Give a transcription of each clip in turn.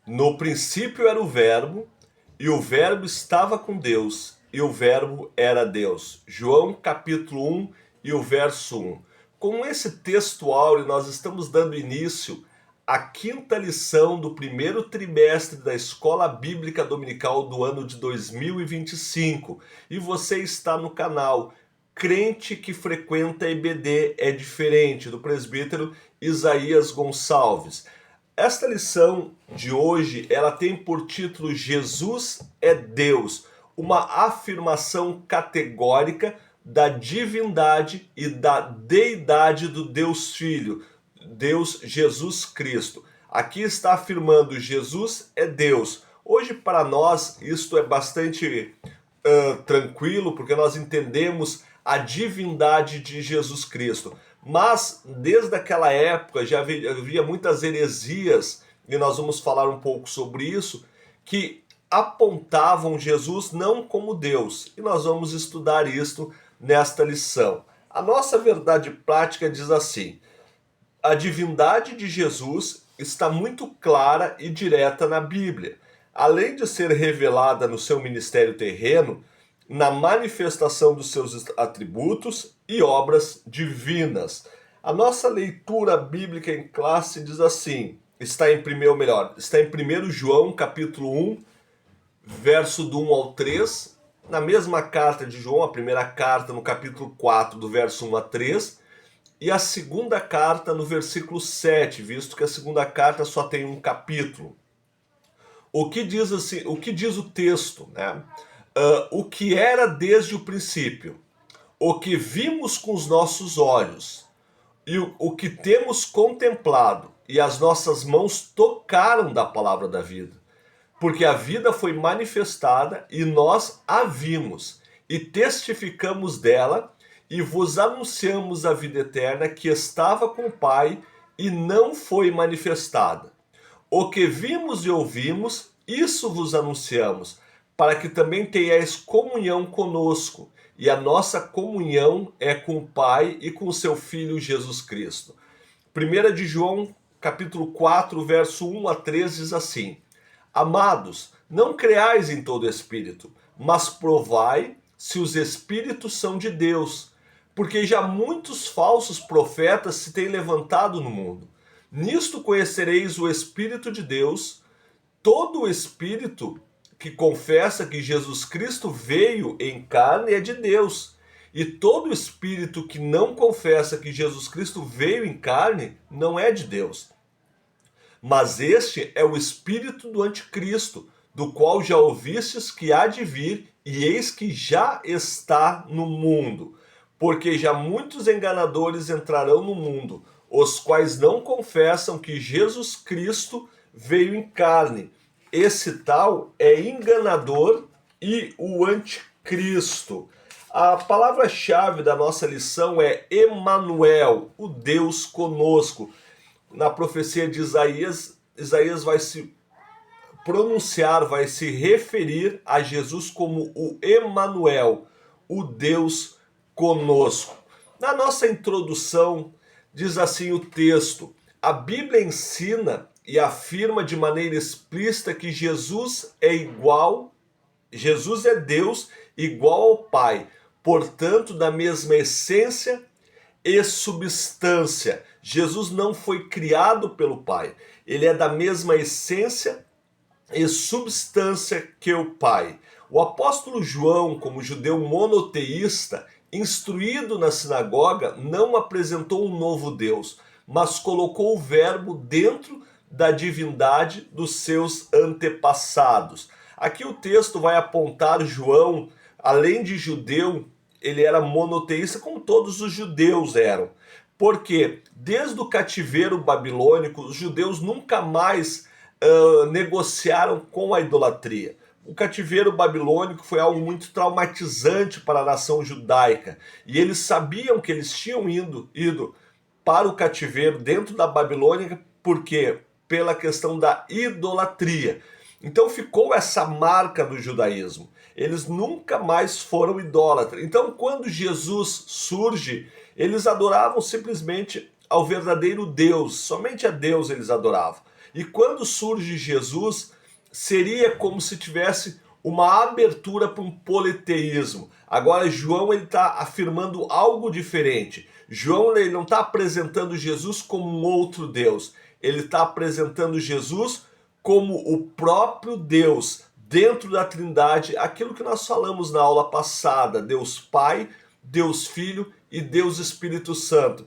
No princípio era o Verbo, e o Verbo estava com Deus, e o Verbo era Deus. João capítulo 1 e o verso 1. Com esse texto áureo, nós estamos dando início à quinta lição do primeiro trimestre da Escola Bíblica Dominical do ano de 2025. E você está no canal Crente que Frequenta EBD é Diferente, do presbítero Isaías Gonçalves. Esta lição de hoje, ela tem por título Jesus é Deus, uma afirmação categórica da divindade e da deidade do Deus Filho, Deus Jesus Cristo. Aqui está afirmando Jesus é Deus. Hoje para nós isto é bastante tranquilo, porque nós entendemos a divindade de Jesus Cristo. Mas, desde aquela época, já havia muitas heresias, e nós vamos falar um pouco sobre isso, que apontavam Jesus não como Deus. E nós vamos estudar isto nesta lição. A nossa verdade prática diz assim: a divindade de Jesus está muito clara e direta na Bíblia. Além de ser revelada no seu ministério terreno, na manifestação dos seus atributos e obras divinas. A nossa leitura bíblica em classe diz assim, está em 1 João capítulo 1, verso do 1 ao 3, na mesma carta de João, a primeira carta no capítulo 4, do verso 1 a 3, e a segunda carta no versículo 7, visto que a segunda carta só tem um capítulo. O que diz o texto, né? O que era desde o princípio, o que vimos com os nossos olhos, e o que temos contemplado, e as nossas mãos tocaram da palavra da vida. Porque a vida foi manifestada, e nós a vimos, e testificamos dela, e vos anunciamos a vida eterna que estava com o Pai, e não foi manifestada. O que vimos e ouvimos, isso vos anunciamos, para que também tenhais comunhão conosco, e a nossa comunhão é com o Pai e com o seu Filho Jesus Cristo. 1 de João, capítulo 4, verso 1 a 3 diz assim: Amados, não creais em todo espírito, mas provai se os espíritos são de Deus, porque já muitos falsos profetas se têm levantado no mundo. Nisto conhecereis o Espírito de Deus. Todo o espírito que confessa que Jesus Cristo veio em carne é de Deus. E todo espírito que não confessa que Jesus Cristo veio em carne não é de Deus. Mas este é o espírito do anticristo, do qual já ouvistes que há de vir, e eis que já está no mundo. Porque já muitos enganadores entrarão no mundo, os quais não confessam que Jesus Cristo veio em carne. Esse tal é enganador e o anticristo. A palavra-chave da nossa lição é Emanuel, o Deus conosco. Na profecia de Isaías, Isaías vai se pronunciar, vai se referir a Jesus como o Emanuel, o Deus conosco. Na nossa introdução, diz assim o texto: a Bíblia ensina e afirma de maneira explícita que Jesus é Deus igual ao Pai, portanto, da mesma essência e substância. Jesus não foi criado pelo Pai, ele é da mesma essência e substância que o Pai. O apóstolo João, como judeu monoteísta, instruído na sinagoga, não apresentou um novo Deus, mas colocou o Verbo dentro da divindade dos seus antepassados. Aqui o texto vai apontar João, além de judeu, ele era monoteísta como todos os judeus eram. Porque desde o cativeiro babilônico, os judeus nunca mais negociaram com a idolatria. O cativeiro babilônico foi algo muito traumatizante para a nação judaica. E eles sabiam que eles tinham ido para o cativeiro dentro da Babilônia, por quê? Pela questão da idolatria. Então ficou essa marca do judaísmo. Eles nunca mais foram idólatras. Então quando Jesus surge, eles adoravam simplesmente ao verdadeiro Deus. Somente a Deus eles adoravam. E quando surge Jesus, seria como se tivesse uma abertura para um politeísmo. Agora João está afirmando algo diferente. João ele não está apresentando Jesus como um outro Deus. Ele está apresentando Jesus como o próprio Deus, dentro da Trindade, aquilo que nós falamos na aula passada, Deus Pai, Deus Filho e Deus Espírito Santo.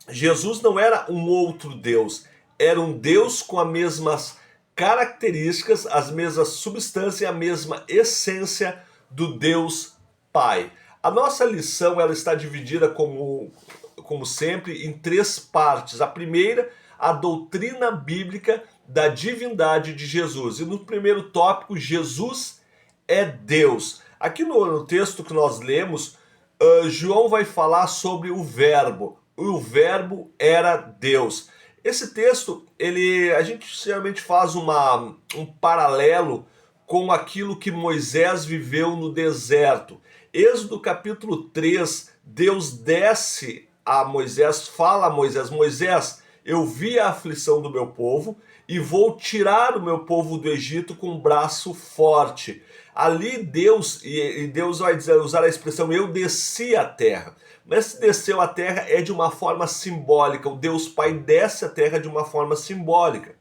Jesus não era um outro Deus, era um Deus com as mesmas características, as mesmas substâncias e a mesma essência do Deus Pai. A nossa lição ela está dividida, como sempre, em 3 partes. A primeira, a doutrina bíblica da divindade de Jesus. E no primeiro tópico, Jesus é Deus. Aqui no texto que nós lemos, João vai falar sobre o Verbo. O Verbo era Deus. Esse texto, a gente geralmente faz um paralelo com aquilo que Moisés viveu no deserto. Êxodo capítulo 3, Deus desce a Moisés, fala a Moisés: Moisés, eu vi a aflição do meu povo e vou tirar o meu povo do Egito com um braço forte. Ali Deus vai usar a expressão eu desci a terra. Mas se desceu a terra é de uma forma simbólica. O Deus Pai desce a terra de uma forma simbólica.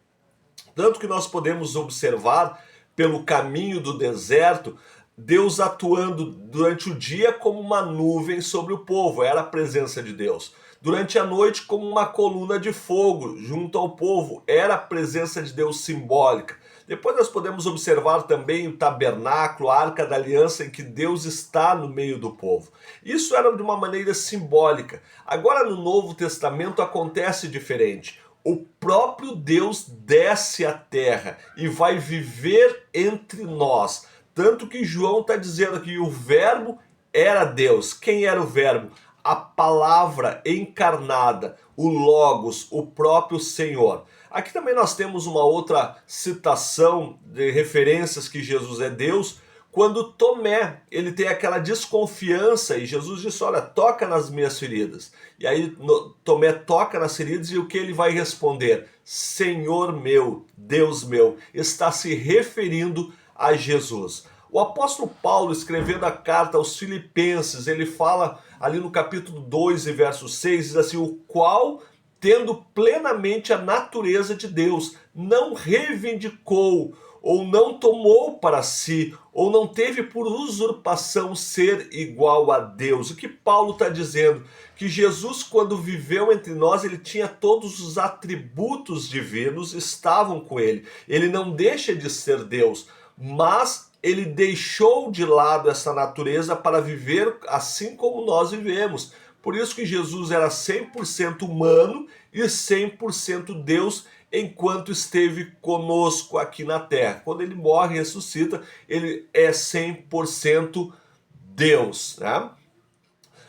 Tanto que nós podemos observar pelo caminho do deserto, Deus atuando durante o dia como uma nuvem sobre o povo, era a presença de Deus. Durante a noite como uma coluna de fogo junto ao povo, era a presença de Deus simbólica. Depois nós podemos observar também o tabernáculo, a arca da aliança, em que Deus está no meio do povo. Isso era de uma maneira simbólica. Agora no Novo Testamento acontece diferente. O próprio Deus desce à terra e vai viver entre nós. Tanto que João está dizendo que o Verbo era Deus. Quem era o Verbo? A palavra encarnada, o Logos, o próprio Senhor. Aqui também nós temos uma outra citação de referências que Jesus é Deus, quando Tomé, ele tem aquela desconfiança e Jesus disse: olha, toca nas minhas feridas. E aí Tomé toca nas feridas e o que ele vai responder? Senhor meu, Deus meu. Está se referindo a Jesus. O apóstolo Paulo, escrevendo a carta aos Filipenses, ele fala ali no capítulo 2 e verso 6, diz assim: o qual, tendo plenamente a natureza de Deus, não reivindicou ou não tomou para si, ou não teve por usurpação ser igual a Deus. O que Paulo está dizendo? Que Jesus, quando viveu entre nós, ele tinha todos os atributos divinos, estavam com ele. Ele não deixa de ser Deus, mas ele deixou de lado essa natureza para viver assim como nós vivemos. Por isso que Jesus era 100% humano e 100% Deus, enquanto esteve conosco aqui na terra. Quando ele morre e ressuscita, ele é 100% Deus, né?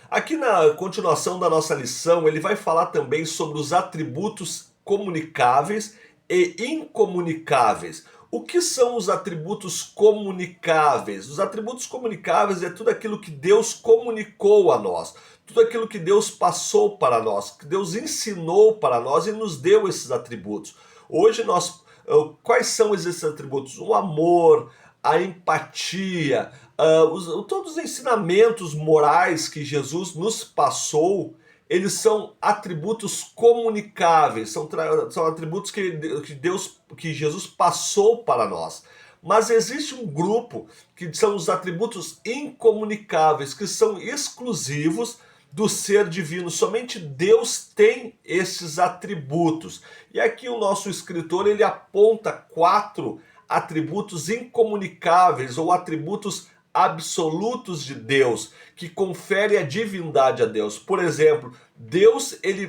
Aqui na continuação da nossa lição, ele vai falar também sobre os atributos comunicáveis e incomunicáveis. O que são os atributos comunicáveis? Os atributos comunicáveis é tudo aquilo que Deus comunicou a nós, tudo aquilo que Deus passou para nós, que Deus ensinou para nós e nos deu esses atributos. Hoje quais são esses atributos? O amor, a empatia, todos os ensinamentos morais que Jesus nos passou, eles são atributos comunicáveis, são atributos que Jesus passou para nós. Mas existe um grupo que são os atributos incomunicáveis, que são exclusivos do ser divino. Somente Deus tem esses atributos. E aqui o nosso escritor ele aponta 4 atributos incomunicáveis ou atributos absolutos de Deus, que confere a divindade a Deus. Por exemplo,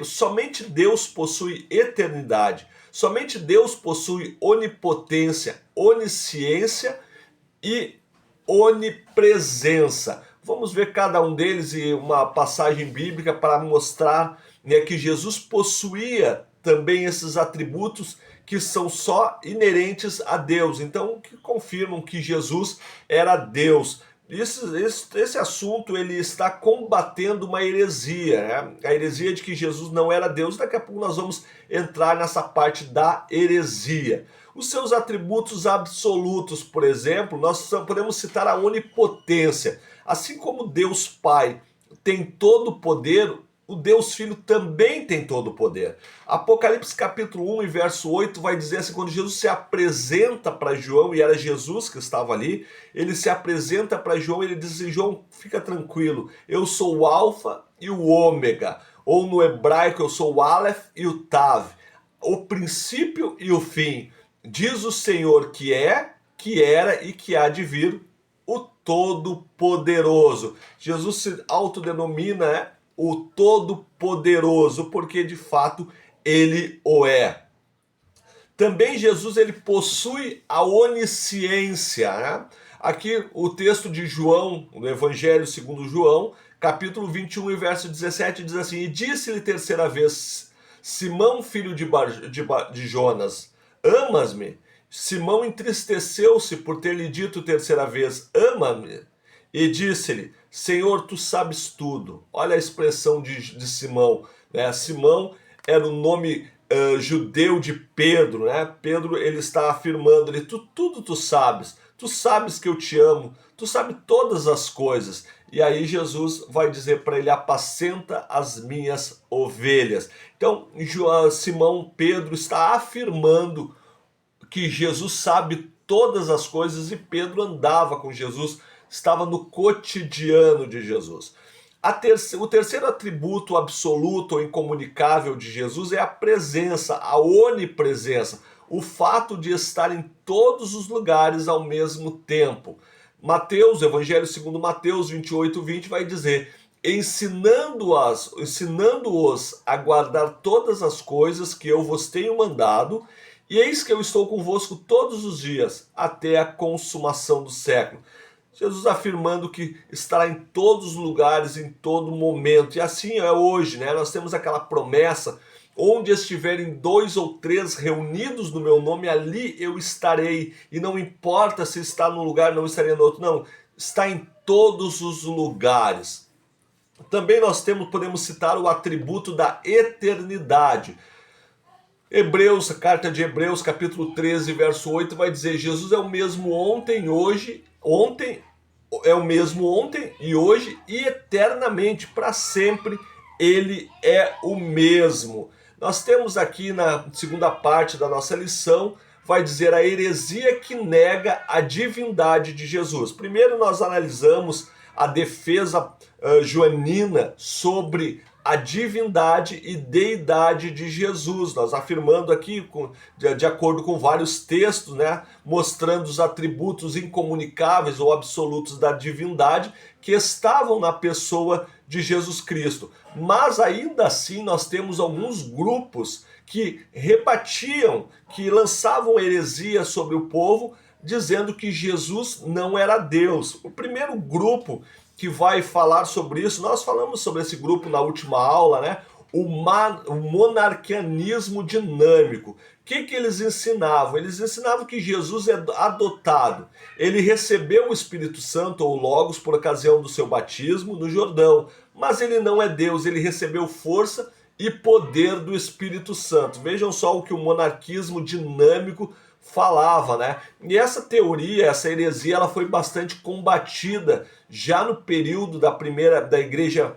somente Deus possui eternidade, somente Deus possui onipotência, onisciência e onipresença. Vamos ver cada um deles e uma passagem bíblica para mostrar, né, que Jesus possuía também esses atributos que são só inerentes a Deus, então que confirmam que Jesus era Deus. Esse assunto ele está combatendo uma heresia, né? A heresia de que Jesus não era Deus. Daqui a pouco nós vamos entrar nessa parte da heresia. Os seus atributos absolutos, por exemplo, nós podemos citar a onipotência. Assim como Deus Pai tem todo o poder, o Deus Filho também tem todo o poder. Apocalipse capítulo 1 e verso 8 vai dizer assim, quando Jesus se apresenta para João, e era Jesus que estava ali, ele se apresenta para João e ele diz assim, João, fica tranquilo, eu sou o Alfa e o Ômega, ou no hebraico eu sou o Aleph e o Tav, o princípio e o fim. Diz o Senhor que é, que era e que há de vir, o Todo-Poderoso. Jesus se autodenomina o Todo-Poderoso, porque de fato ele o é. Também Jesus ele possui a onisciência, né? Aqui o texto de João, no Evangelho segundo João, capítulo 21 e verso 17 diz assim, e disse-lhe terceira vez, Simão, filho de Jonas, amas-me? Simão entristeceu-se por ter lhe dito terceira vez, ama-me? E disse-lhe, Senhor, tu sabes tudo. Olha a expressão de Simão, né? Simão era o nome judeu de Pedro, né? Pedro ele está afirmando, tudo tu sabes que eu te amo, tu sabes todas as coisas. E aí Jesus vai dizer para ele, apacenta as minhas ovelhas. Então Simão Pedro está afirmando que Jesus sabe todas as coisas e Pedro andava com Jesus, estava no cotidiano de Jesus. O terceiro atributo absoluto ou incomunicável de Jesus é a presença, a onipresença, o fato de estar em todos os lugares ao mesmo tempo. Mateus, Evangelho segundo Mateus 28:20 vai dizer, ensinando-os a guardar todas as coisas que eu vos tenho mandado, e eis que eu estou convosco todos os dias, até a consumação do século. Jesus afirmando que estará em todos os lugares, em todo momento. E assim é hoje, né? Nós temos aquela promessa, onde estiverem 2 ou 3 reunidos no meu nome, ali eu estarei. E não importa se está num lugar, não estarei no outro. Não, está em todos os lugares. Também nós podemos citar o atributo da eternidade. Hebreus, a carta de Hebreus, capítulo 13, verso 8, vai dizer, Jesus é o mesmo ontem e hoje e eternamente, para sempre, ele é o mesmo. Nós temos aqui na segunda parte da nossa lição, vai dizer a heresia que nega a divindade de Jesus. Primeiro nós analisamos a defesa joanina sobre a divindade e deidade de Jesus, nós afirmando aqui, de acordo com vários textos, né, mostrando os atributos incomunicáveis ou absolutos da divindade que estavam na pessoa de Jesus Cristo. Mas ainda assim nós temos alguns grupos que rebatiam, que lançavam heresia sobre o povo, dizendo que Jesus não era Deus. O primeiro grupo que vai falar sobre isso, nós falamos sobre esse grupo na última aula, né? O monarquianismo dinâmico. O que eles ensinavam? Eles ensinavam que Jesus é adotado. Ele recebeu o Espírito Santo ou Logos por ocasião do seu batismo no Jordão, mas ele não é Deus, ele recebeu força e poder do Espírito Santo. Vejam só o que o monarquismo dinâmico falava, né? E essa teoria, essa heresia, ela foi bastante combatida já no período da igreja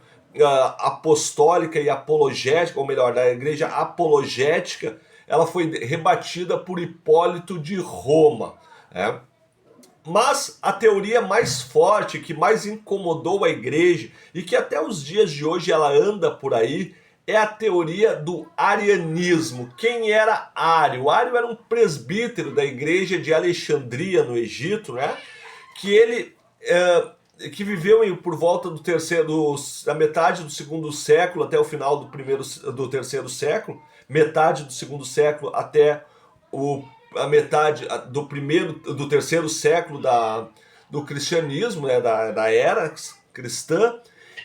apostólica e apologética, ou melhor, da igreja apologética. Ela foi rebatida por Hipólito de Roma, né? Mas a teoria mais forte, que mais incomodou a igreja e que até os dias de hoje ela anda por aí, é a teoria do arianismo. Quem era Ário? Ário era um presbítero da igreja de Alexandria, no Egito, né? Que viveu por volta da metade do segundo século até o final do terceiro século, metade do segundo século até a metade do terceiro século do cristianismo, né? da era cristã.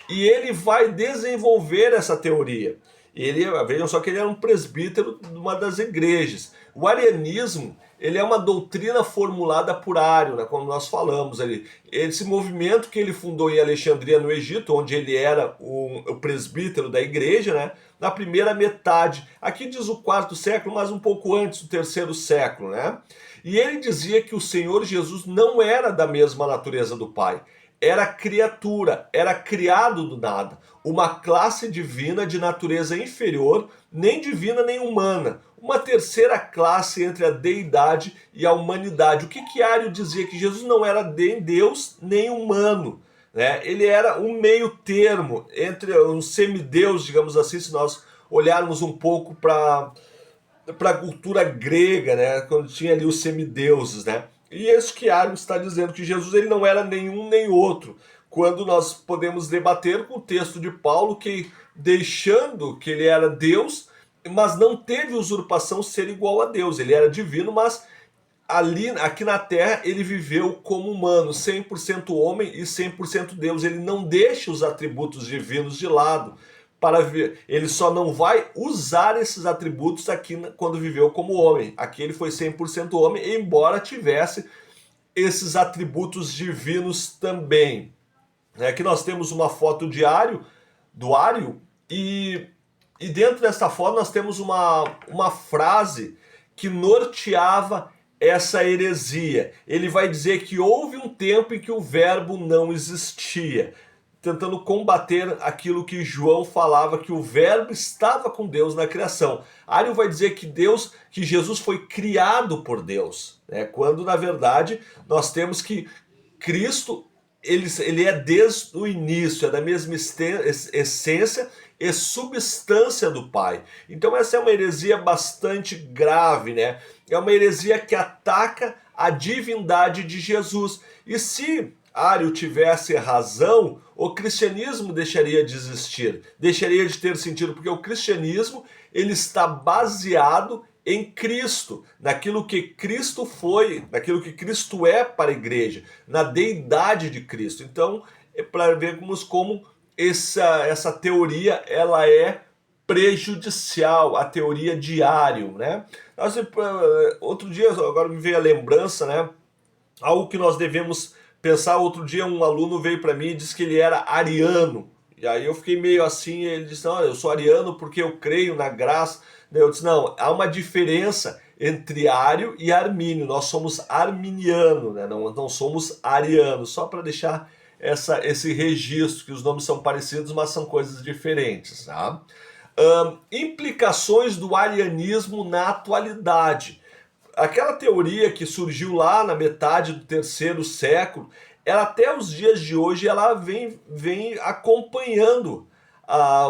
E ele vai desenvolver essa teoria. Vejam só que ele era um presbítero de uma das igrejas. O arianismo, ele é uma doutrina formulada por Ário, né, como nós falamos ali. Esse movimento que ele fundou em Alexandria, no Egito, onde ele era o presbítero da igreja, né, na primeira metade. Aqui diz o quarto século, mas um pouco antes do terceiro século, né? E ele dizia que o Senhor Jesus não era da mesma natureza do Pai. Era criatura, era criado do nada, uma classe divina de natureza inferior, nem divina nem humana, uma terceira classe entre a deidade e a humanidade. O que Ário dizia? Que Jesus não era nem Deus nem humano, né? Ele era um meio termo entre um semideus, digamos assim, se nós olharmos um pouco para a cultura grega, né, quando tinha ali os semideuses, né? E isso que Ário está dizendo, que Jesus ele não era nenhum nem outro. Quando nós podemos debater com o texto de Paulo, que deixando que ele era Deus, mas não teve usurpação ser igual a Deus. Ele era divino, mas aqui na Terra ele viveu como humano, 100% homem e 100% Deus. Ele não deixa os atributos divinos de lado para ver. Ele só não vai usar esses atributos aqui quando viveu como homem. Aqui ele foi 100% homem, embora tivesse esses atributos divinos também. Aqui nós temos uma foto do Ário, e dentro dessa foto nós temos uma frase que norteava essa heresia. Ele vai dizer que houve um tempo em que o verbo não existia, tentando combater aquilo que João falava, que o verbo estava com Deus na criação. Ário vai dizer que Jesus foi criado por Deus, né? Quando na verdade nós temos que Cristo ele é desde o início, é da mesma essência e substância do Pai. Então essa é uma heresia bastante grave, né? É uma heresia que ataca a divindade de Jesus. E se Ário tivesse razão, o cristianismo deixaria de existir, deixaria de ter sentido, porque o cristianismo ele está baseado em Cristo, naquilo que Cristo foi, naquilo que Cristo é para a igreja, na deidade de Cristo. Então, é para vermos como essa teoria ela é prejudicial, a teoria de Ário, né? Outro dia, agora me veio a lembrança, né? Algo que nós devemos pensar. Outro dia um aluno veio para mim e disse que ele era ariano. E aí eu fiquei meio assim, ele disse, não, eu sou ariano porque eu creio na graça. Eu disse, não, há uma diferença entre Ário e Armínio. Nós somos arminiano, né? Não somos arianos. Só para deixar esse registro, que os nomes são parecidos, mas são coisas diferentes. Tá? Implicações do arianismo na atualidade. Aquela teoria que surgiu lá na metade do terceiro século, ela até os dias de hoje ela vem acompanhando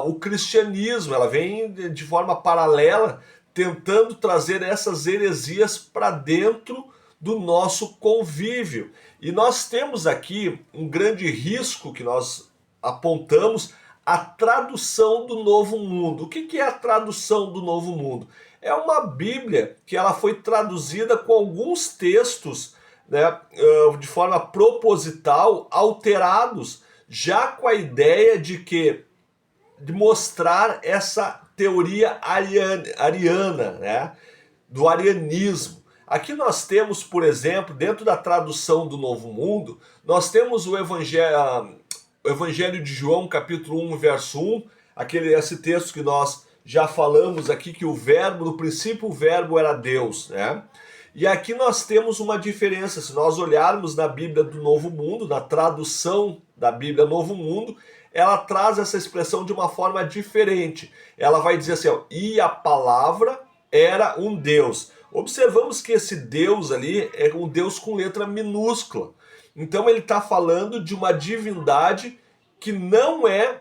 o cristianismo, ela vem de forma paralela tentando trazer essas heresias para dentro do nosso convívio. E nós temos aqui um grande risco que nós apontamos, a tradução do Novo Mundo. O que é a tradução do Novo Mundo? É uma Bíblia que ela foi traduzida com alguns textos, né, de forma proposital, alterados, já com a ideia de mostrar essa teoria ariana, né, do arianismo. Aqui nós temos, por exemplo, dentro da tradução do Novo Mundo, nós temos o Evangelho de João, capítulo 1, verso 1, esse texto que nós já falamos aqui, que no princípio o verbo era Deus, né? E aqui nós temos uma diferença. Se nós olharmos na Bíblia do Novo Mundo, na tradução da Bíblia Novo Mundo, ela traz essa expressão de uma forma diferente. Ela vai dizer assim, ó, e a palavra era um Deus. Observamos que esse Deus ali é um Deus com letra minúscula. Então ele está falando de uma divindade que não é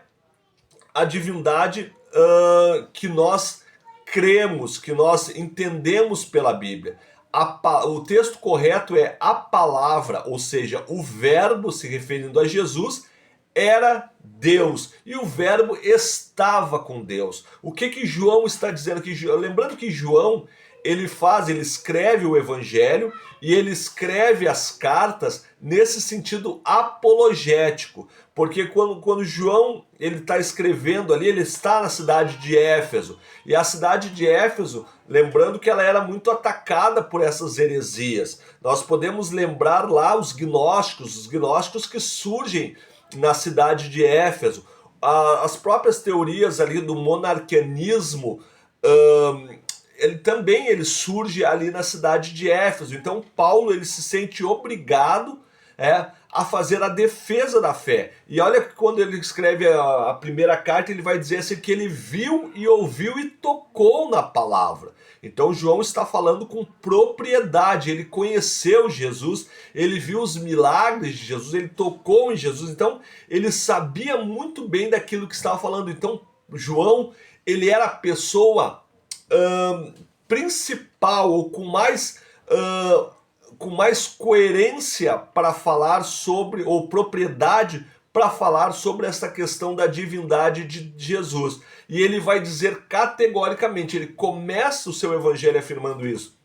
a divindade que nós cremos, que nós entendemos pela Bíblia. O texto correto é a palavra, ou seja, o verbo, se referindo a Jesus, era Deus, e o verbo estava com Deus. O que João está dizendo aqui? Lembrando que João, ele escreve o evangelho e ele escreve as cartas nesse sentido apologético, porque quando João ele está escrevendo ali, ele está na cidade de Éfeso, e a cidade de Éfeso, lembrando que ela era muito atacada por essas heresias. Nós podemos lembrar lá os gnósticos que surgem na cidade de Éfeso, as próprias teorias ali do monarquianismo, ele surge ali na cidade de Éfeso. Então Paulo ele se sente obrigado a fazer a defesa da fé. E olha que quando ele escreve a primeira carta, ele vai dizer assim que ele viu e ouviu e tocou na palavra. Então João está falando com propriedade, ele conheceu Jesus, ele viu os milagres de Jesus, ele tocou em Jesus, então ele sabia muito bem daquilo que estava falando. Então João, ele era a pessoa principal, ou com mais coerência para falar sobre, ou propriedade para falar sobre essa questão da divindade de Jesus. E ele vai dizer categoricamente, ele começa o seu evangelho afirmando isso.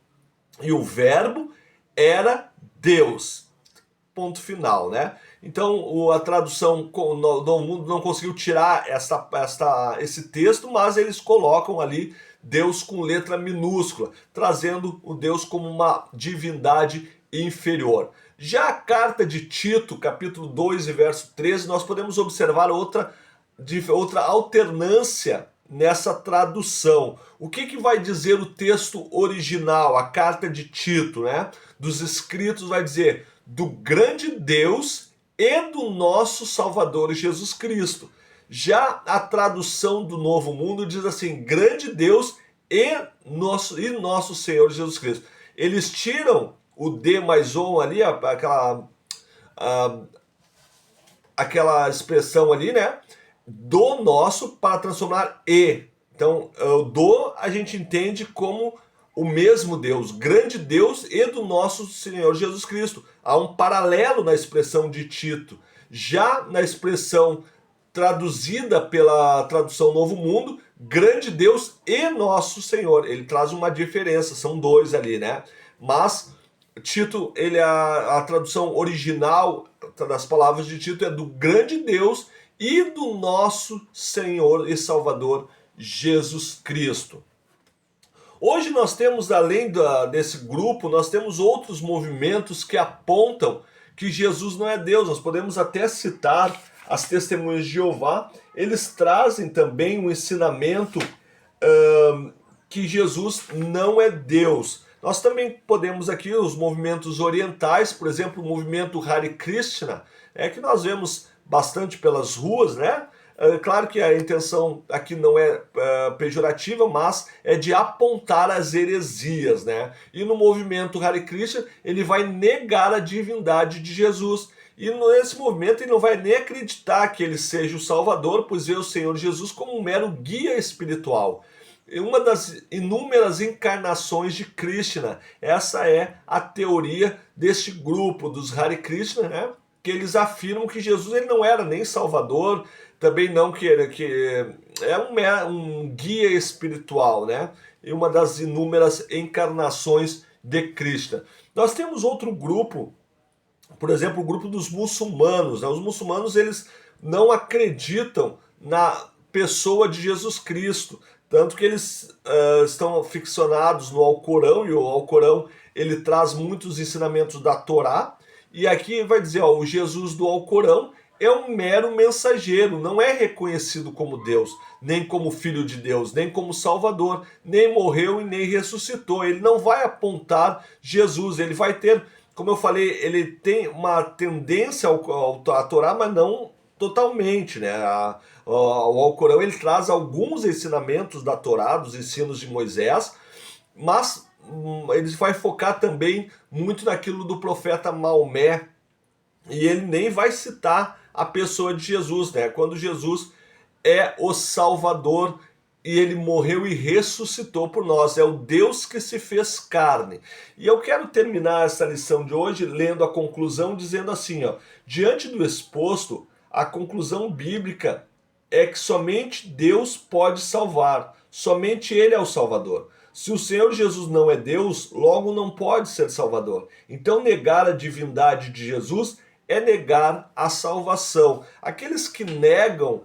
E o verbo era Deus. Ponto final, né? Então a tradução não conseguiu tirar esse texto, mas eles colocam ali Deus com letra minúscula, trazendo o Deus como uma divindade inferior. Já a carta de Tito, capítulo 2 e verso 13, nós podemos observar outra alternância nessa tradução. O que vai dizer o texto original, a carta de Tito, né? Dos escritos vai dizer: do grande Deus e do nosso Salvador Jesus Cristo. Já a tradução do Novo Mundo diz assim: grande Deus e nosso Senhor Jesus Cristo. Eles tiram o D mais on ali, aquela expressão ali, né? Do nosso, para transformar E. Então, o do a gente entende como o mesmo Deus, grande Deus e do nosso Senhor Jesus Cristo. Há um paralelo na expressão de Tito. Já na expressão traduzida pela tradução Novo Mundo, grande Deus e nosso Senhor. Ele traz uma diferença, são dois ali, né? Mas Tito, a tradução original das palavras de Tito é do grande Deus e do nosso Senhor e Salvador Jesus Cristo. Hoje nós temos, além desse grupo, nós temos outros movimentos que apontam que Jesus não é Deus. Nós podemos até citar as Testemunhas de Jeová. Eles trazem também um ensinamento que Jesus não é Deus. Nós também podemos aqui os movimentos orientais, por exemplo, o movimento Hare Krishna, que nós vemos bastante pelas ruas, né? Claro que a intenção aqui não é pejorativa, mas é de apontar as heresias, né? E no movimento Hare Krishna, ele vai negar a divindade de Jesus. E nesse movimento ele não vai nem acreditar que ele seja o Salvador, pois vê o Senhor Jesus como um mero guia espiritual. Uma das inúmeras encarnações de Krishna. Essa é a teoria deste grupo dos Hare Krishna, né? Que eles afirmam que Jesus ele não era nem Salvador, também não que é um guia espiritual, né? E uma das inúmeras encarnações de Krishna. Nós temos outro grupo, por exemplo, o grupo dos muçulmanos, né? Os muçulmanos eles não acreditam na pessoa de Jesus Cristo, tanto que eles estão ficcionados no Alcorão, e o Alcorão ele traz muitos ensinamentos da Torá, e aqui vai dizer, o Jesus do Alcorão é um mero mensageiro, não é reconhecido como Deus, nem como Filho de Deus, nem como Salvador, nem morreu e nem ressuscitou. Ele não vai apontar Jesus, ele vai ter, como eu falei, ele tem uma tendência à Torá, mas não totalmente, né? O Alcorão ele traz alguns ensinamentos da Torá, dos ensinos de Moisés, mas ele vai focar também muito naquilo do profeta Maomé, e ele nem vai citar a pessoa de Jesus, né? Quando Jesus é o Salvador e ele morreu e ressuscitou por nós, é o Deus que se fez carne. E eu quero terminar essa lição de hoje lendo a conclusão, dizendo assim, diante do exposto, a conclusão bíblica é que somente Deus pode salvar, somente Ele é o Salvador. Se o Senhor Jesus não é Deus, logo não pode ser Salvador. Então, negar a divindade de Jesus é negar a salvação. Aqueles que negam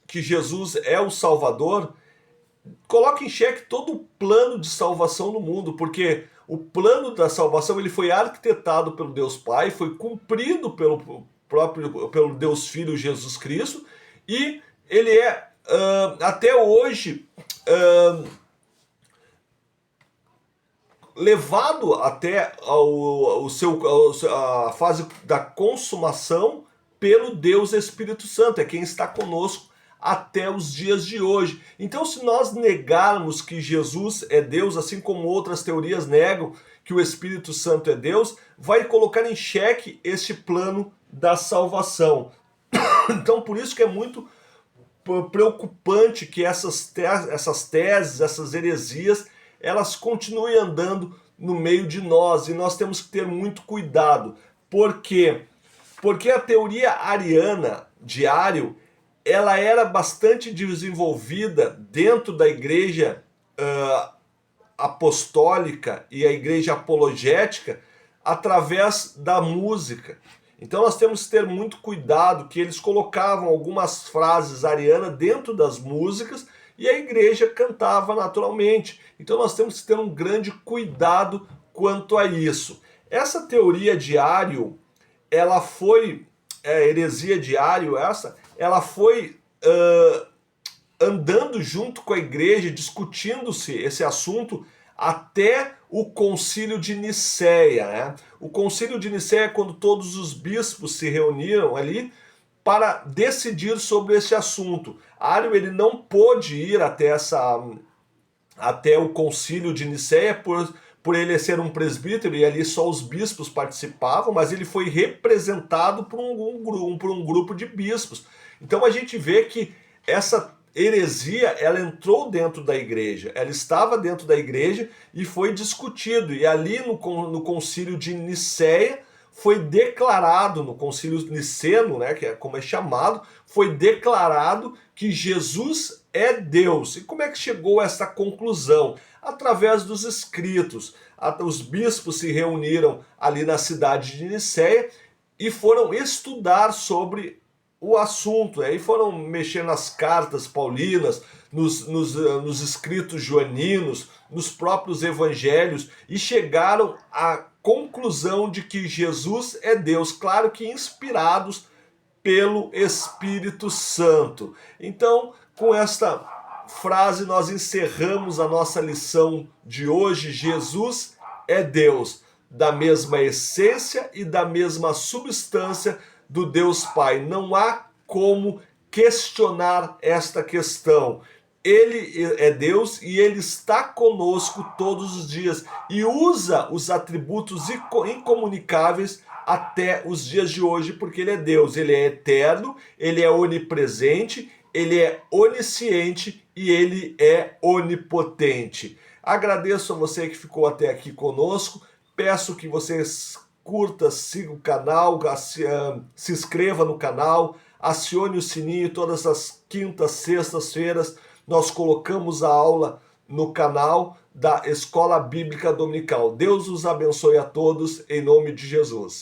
que Jesus é o Salvador, colocam em xeque todo o plano de salvação no mundo, porque o plano da salvação ele foi arquitetado pelo Deus Pai, foi cumprido pelo Deus Filho Jesus Cristo, e ele é até hoje levado até a fase da consumação pelo Deus Espírito Santo, é quem está conosco até os dias de hoje. Então, se nós negarmos que Jesus é Deus, assim como outras teorias negam que o Espírito Santo é Deus, vai colocar em xeque este plano da salvação. Então, por isso que é muito preocupante que essas teses, essas heresias, elas continuem andando no meio de nós, e nós temos que ter muito cuidado. Por quê? Porque a teoria ariana de Ario, ela era bastante desenvolvida dentro da igreja apostólica e a igreja apologética através da música. Então nós temos que ter muito cuidado que eles colocavam algumas frases arianas dentro das músicas e a igreja cantava naturalmente. Então nós temos que ter um grande cuidado quanto a isso. Essa teoria de Ario, ela foi, a heresia de Ario ela foi andando junto com a igreja, discutindo-se esse assunto até o Concílio de Nicéia, né? O Concílio de Nicéia é quando todos os bispos se reuniram ali para decidir sobre esse assunto. Ario ele não pôde ir até o Concílio de Nicéia por ele ser um presbítero e ali só os bispos participavam, mas ele foi representado por um grupo de bispos. Então a gente vê que essa heresia, ela entrou dentro da igreja, ela estava dentro da igreja e foi discutido. E ali no Concílio de Nicéia foi declarado, no Concílio Niceno, né, que é como é chamado, foi declarado que Jesus é Deus. E como é que chegou a essa conclusão? Através dos escritos. Os bispos se reuniram ali na cidade de Nicéia e foram estudar sobre o assunto, aí foram mexer nas cartas paulinas, nos escritos joaninos, nos próprios evangelhos e chegaram à conclusão de que Jesus é Deus, claro que inspirados pelo Espírito Santo. Então, com esta frase nós encerramos a nossa lição de hoje. Jesus é Deus, da mesma essência e da mesma substância do Deus Pai. Não há como questionar esta questão. Ele é Deus e Ele está conosco todos os dias e usa os atributos incomunicáveis até os dias de hoje, porque Ele é Deus. Ele é eterno, Ele é onipresente, Ele é onisciente e Ele é onipotente. Agradeço a você que ficou até aqui conosco. Peço que vocês curta, siga o canal, se inscreva no canal, acione o sininho. Todas as quintas, sextas-feiras nós colocamos a aula no canal da Escola Bíblica Dominical. Deus os abençoe a todos, em nome de Jesus.